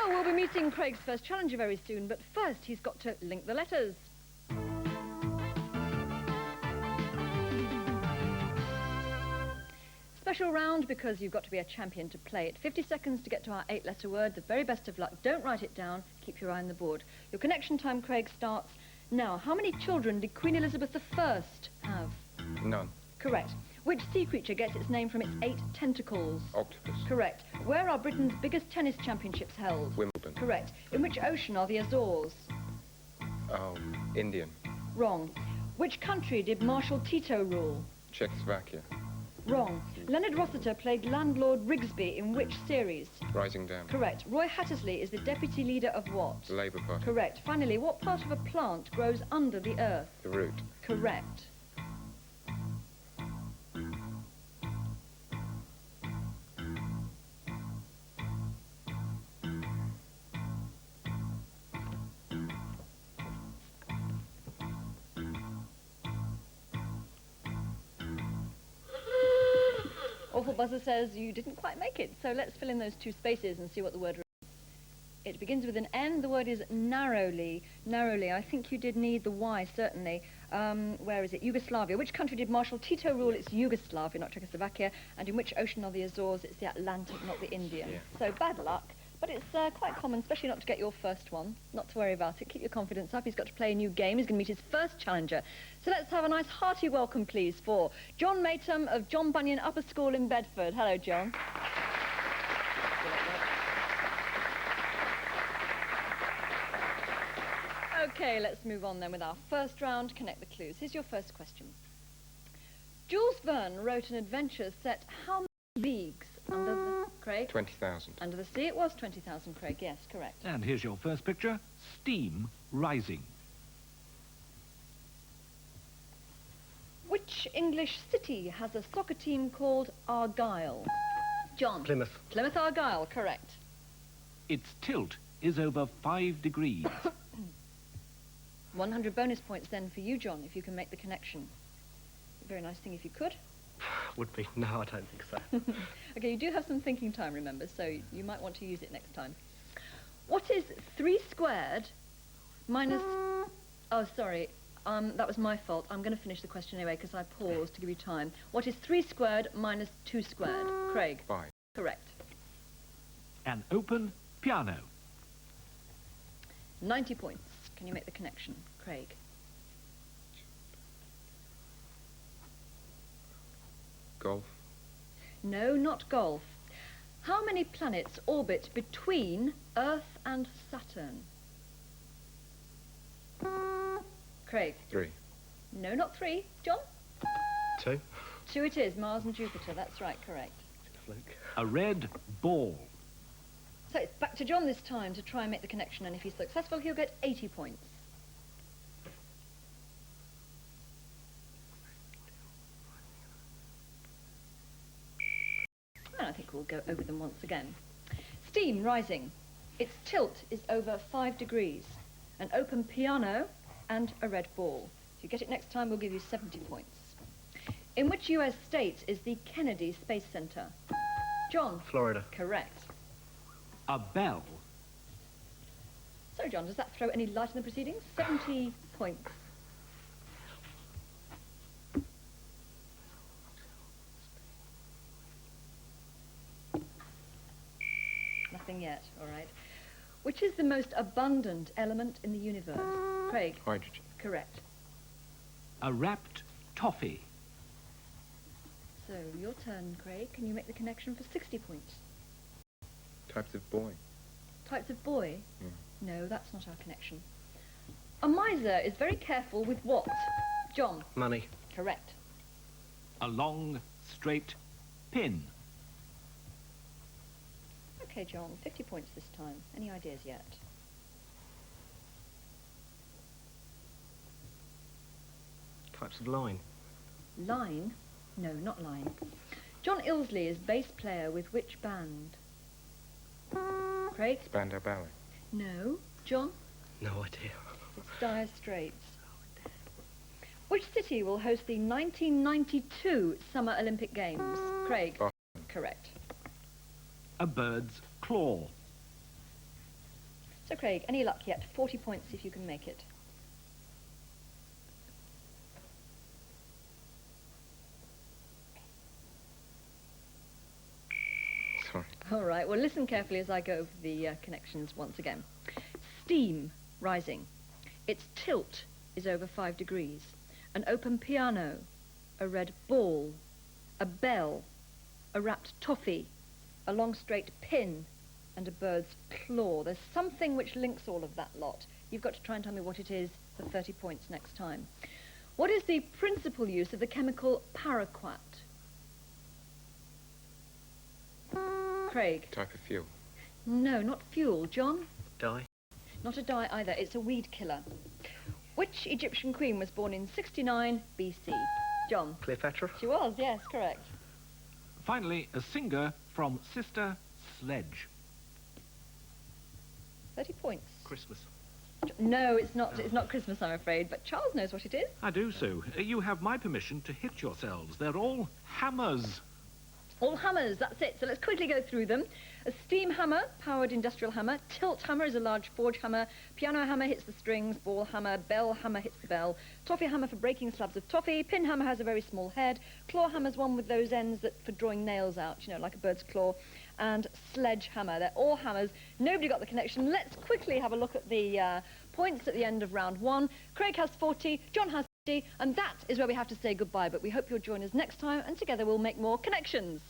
Well, we'll be meeting Craig's first challenger very soon, but first he's got to link the letters. Special round because you've got to be a champion to play it. 50 seconds to get to our 8-letter word. The very best of luck. Don't write it down. Keep your eye on the board. Your connection time, Craig, starts now. How many children did Queen Elizabeth I have? None. Correct. Which sea creature gets its name from its 8 tentacles? Octopus. Correct. Where are Britain's biggest tennis championships held? Wimbledon. Correct. In which ocean are the Azores? Oh, Indian. Wrong. Which country did Marshal Tito rule? Czechoslovakia. Wrong. Leonard Rossiter played Landlord Rigsby in which series? Rising Down. Correct. Roy Hattersley is the deputy leader of what? The Labour Party. Correct. Finally, what part of a plant grows under the earth? The root. Correct. Awful Buzzer says you didn't quite make it, so let's fill in those 2 spaces and see what the word is. It begins with an N. The word is narrowly. Narrowly. I think you did need the Y, certainly. Where is it? Yugoslavia. Which country did Marshal Tito rule? It's Yugoslavia, not Czechoslovakia. And in which ocean are the Azores? It's the Atlantic, not the Indian. Yeah. So bad luck. But it's quite common, especially not to get your first one. Not to worry about it. Keep your confidence up. He's got to play a new game. He's going to meet his first challenger. So let's have a nice hearty welcome, please, for John Matham of John Bunyan Upper School in Bedford. Hello, John. OK, let's move on then with our first round. Connect the clues. Here's your first question. Jules Verne wrote an adventure set how many leagues under the... Craig? 20,000. Under the sea it was 20,000, Craig. Yes, correct. And here's your first picture. Steam rising. Which English city has a soccer team called Argyle? John? Plymouth. Plymouth Argyle, correct. Its tilt is over 5 degrees. 100 bonus points then for you, John, if you can make the connection. Very nice thing if you could. Would be. No, I don't think so. OK, you do have some thinking time, remember, so you might want to use it next time. What is 3 squared minus... Oh, sorry. That was my fault. I'm going to finish the question anyway because I paused to give you time. What is 3 squared minus 2 squared? Craig? 5. Correct. An open piano. 90 points. Can you make the connection? Craig? Golf. No, not golf. How many planets orbit between Earth and Saturn? Craig? 3. No, not 3. John? 2. 2 it is. Mars and Jupiter. That's right, correct. Fluke. A red ball. So it's back to John this time to try and make the connection, and if he's successful, he'll get 80 points. And I think we'll go over them once again. Steam rising. Its tilt is over 5 degrees. An open piano and a red ball. If you get it next time, we'll give you 70 points. In which US state is the Kennedy Space Center? John? Florida. Correct. A bell. Sorry, John, does that throw any light on the proceedings? 70 points. Nothing yet, all right. Which is the most abundant element in the universe? Craig? Hydrogen. Correct. A wrapped toffee. So, your turn, Craig. Can you make the connection for 60 points? Types of boy. Types of boy? Mm. No, that's not our connection. A miser is very careful with what? John? Money. Correct. A long, straight pin. Okay, John, 50 points this time. Any ideas yet? Types of line. Line? No, not line. John Ilsley is bass player with which band? Craig? Spandau Ballet. No. John? No idea. It's Dire Straits. Which city will host the 1992 Summer Olympic Games? Craig? Boston. Correct. A bird's claw. So Craig, any luck yet? 40 points if you can make it. Sorry. All right, well listen carefully as I go over the connections once again. Steam, rising. Its tilt is over 5 degrees. An open piano, a red ball, a bell, a wrapped toffee, a long straight pin, and a bird's claw. There's something which links all of that lot. You've got to try and tell me what it is for 30 points next time. What is the principal use of the chemical paraquat? Craig? Type of fuel. No, not fuel. John? Die. Not a dye either. It's a weed killer. Which Egyptian queen was born in 69 BC? John? Cleopatra. She was, yes, correct. Finally, a singer from Sister Sledge. 30 points. Christmas. No, it's not. It's not Christmas, I'm afraid. But Charles knows what it is. I do so. You have my permission to hit yourselves. They're all hammers. All hammers, that's it. So let's quickly go through them. A steam hammer, powered industrial hammer. Tilt hammer is a large forge hammer. Piano hammer hits the strings. Ball hammer. Bell hammer hits the bell. Toffee hammer for breaking slabs of toffee. Pin hammer has a very small head. Claw hammer's one with those ends that for drawing nails out, you know, like a bird's claw. And sledgehammer. They're all hammers. Nobody got the connection. Let's quickly have a look at the points at the end of round 1. Craig has 40. John has 50. And that is where we have to say goodbye. But we hope you'll join us next time, and together we'll make more connections.